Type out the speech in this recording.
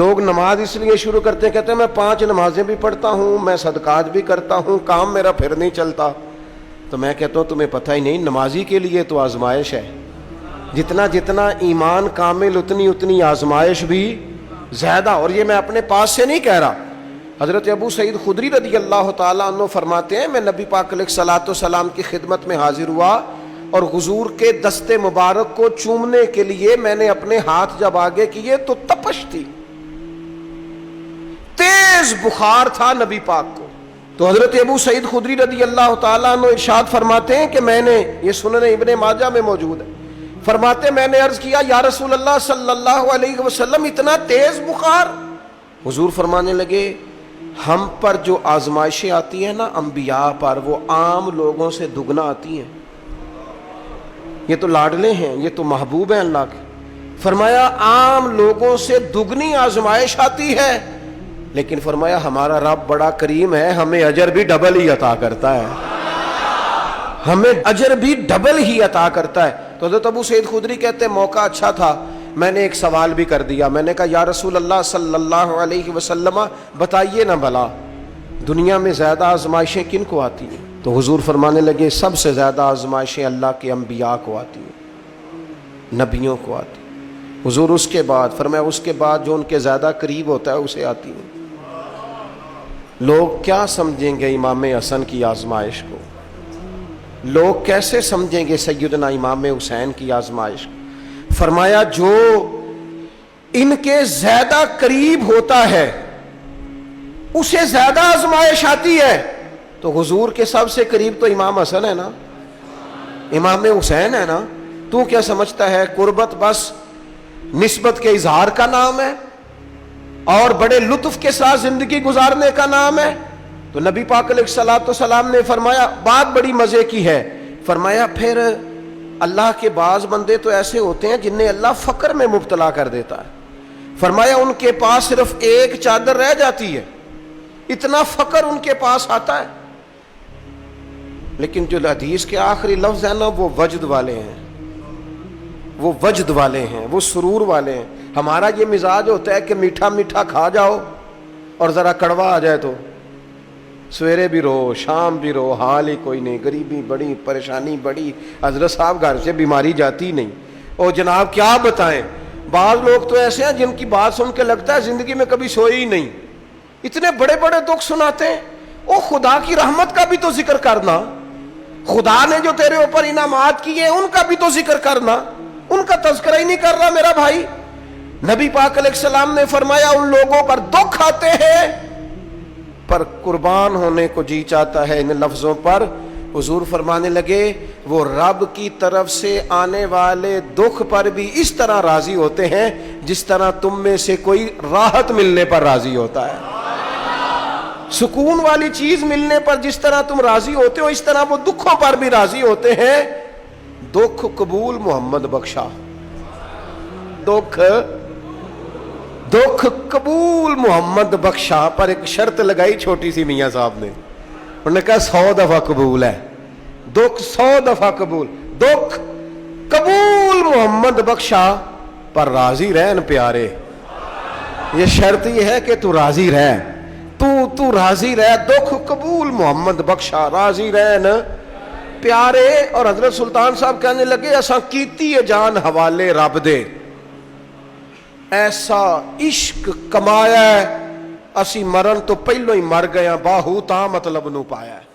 لوگ نماز اس لیے شروع کرتے ہیں، کہتے ہیں میں 5 نمازیں بھی پڑھتا ہوں، میں صدقات بھی کرتا ہوں، کام میرا پھر نہیں چلتا۔ تو میں کہتا ہوں تمہیں پتہ ہی نہیں، نمازی کے لیے تو آزمائش ہے، جتنا جتنا ایمان کامل اتنی اتنی آزمائش بھی زیادہ۔ اور یہ میں اپنے پاس سے نہیں کہہ رہا، حضرت ابو سعید خدری رضی اللہ تعالیٰ عنہ فرماتے ہیں میں نبی پاک علیہ الصلوۃ والسلام کی خدمت میں حاضر ہوا اور حضور کے دست مبارک کو چومنے کے لیے میں نے اپنے ہاتھ جب آگے کیے تو تپش تھی، تیز بخار تھا نبی پاک کو۔ تو حضرت ابو سعید خدری رضی اللہ تعالیٰ عنہ ارشاد فرماتے ہیں کہ میں نے، یہ سنن ابن ماجہ میں موجود ہے، فرماتے میں نے عرض کیا یا رسول اللہ صلی اللہ علیہ وسلم اتنا تیز بخار؟ حضور فرمانے لگے ہم پر جو آزمائشیں آتی ہیں نا انبیاء پر، وہ عام لوگوں سے دگنا آتی ہیں۔ یہ تو لاڈلے ہیں، یہ تو محبوب ہیں اللہ کے۔ فرمایا عام لوگوں سے دگنی آزمائش آتی ہے، لیکن فرمایا ہمارا رب بڑا کریم ہے، ہمیں اجر بھی ڈبل ہی عطا کرتا ہے، ہمیں اجر بھی ڈبل ہی عطا کرتا ہے۔ تو حضرت ابو سعید خدری کہتے ہیں موقع اچھا تھا، میں نے ایک سوال بھی کر دیا، میں نے کہا یا رسول اللہ صلی اللہ علیہ وسلم بتائیے نا بھلا دنیا میں زیادہ آزمائشیں کن کو آتی ہیں؟ تو حضور فرمانے لگے سب سے زیادہ آزمائشیں اللہ کے انبیاء کو آتی ہیں، نبیوں کو آتی ہیں۔ حضور اس کے بعد فرمایا اس کے بعد جو ان کے زیادہ قریب ہوتا ہے اسے آتی ہیں۔ لوگ کیا سمجھیں گے امام حسن کی آزمائش کو؟ لوگ کیسے سمجھیں گے سیدنا امام حسین کی آزمائش کو؟ فرمایا جو ان کے زیادہ قریب ہوتا ہے اسے زیادہ آزمائش آتی ہے۔ تو حضور کے سب سے قریب تو امام حسن ہے نا، امام حسین ہے نا، تو کیا سمجھتا ہے قربت بس نسبت کے اظہار کا نام ہے اور بڑے لطف کے ساتھ زندگی گزارنے کا نام ہے؟ تو نبی پاک علیہ الصلوۃ والسلام نے فرمایا بات بڑی مزے کی ہے، فرمایا پھر اللہ کے بعض بندے تو ایسے ہوتے ہیں جنہیں اللہ فقر میں مبتلا کر دیتا ہے، فرمایا ان کے پاس صرف ایک چادر رہ جاتی ہے، اتنا فقر ان کے پاس آتا ہے، لیکن جو حدیث کے آخری لفظ ہے نا وہ وجد والے ہیں، وہ وجد والے ہیں، وہ سرور والے ہیں۔ ہمارا یہ مزاج ہوتا ہے کہ میٹھا میٹھا کھا جاؤ اور ذرا کڑوا آ جائے تو سویرے بھی رو شام بھی رو، حال ہی کوئی نہیں، غریبی بڑی، پریشانی بڑی، حضرت صاحب گھر سے بیماری جاتی نہیں، اور جناب کیا بتائیں بعض لوگ تو ایسے ہیں جن کی بات سن کے لگتا ہے زندگی میں کبھی سوئے ہی نہیں، اتنے بڑے بڑے دکھ سناتے ہیں۔ او خدا کی رحمت کا بھی تو ذکر کرنا، خدا نے جو تیرے اوپر انعامات کیے ان کا بھی تو ذکر کرنا، ان کا تذکرہ ہی نہیں کر رہا میرا بھائی۔ نبی پاک علیہ السلام نے فرمایا ان لوگوں پر دکھ آتے ہیں پر قربان ہونے کو جی چاہتا ہے ان لفظوں پر۔ حضور فرمانے لگے وہ رب کی طرف سے آنے والے دکھ پر بھی اس طرح راضی ہوتے ہیں جس طرح تم میں سے کوئی راحت ملنے پر راضی ہوتا ہے، سکون والی چیز ملنے پر جس طرح تم راضی ہوتے ہو اس طرح وہ دکھوں پر بھی راضی ہوتے ہیں۔ دکھ قبول محمد بخشا، دکھ قبول محمد بخشا، پر ایک شرط لگائی چھوٹی سی میاں صاحب نے، انہوں نے کہا 100 دفعہ قبول ہے، دکھ 100 دفعہ قبول، دکھ قبول محمد بخشا پر راضی رہن پیارے۔ یہ شرط یہ ہے کہ تو راضی رہ، تو راضی رہ، دکھ قبول محمد بخشا، راضی رہن پیارے۔ اور حضرت سلطان صاحب کہنے لگے اساں کیتی ہے جان حوالے رب دے، ایسا عشق کمایا ہے اسی مرن تو پہلو ہی مر گیا، باہو تا مطلب نو پایا ہے۔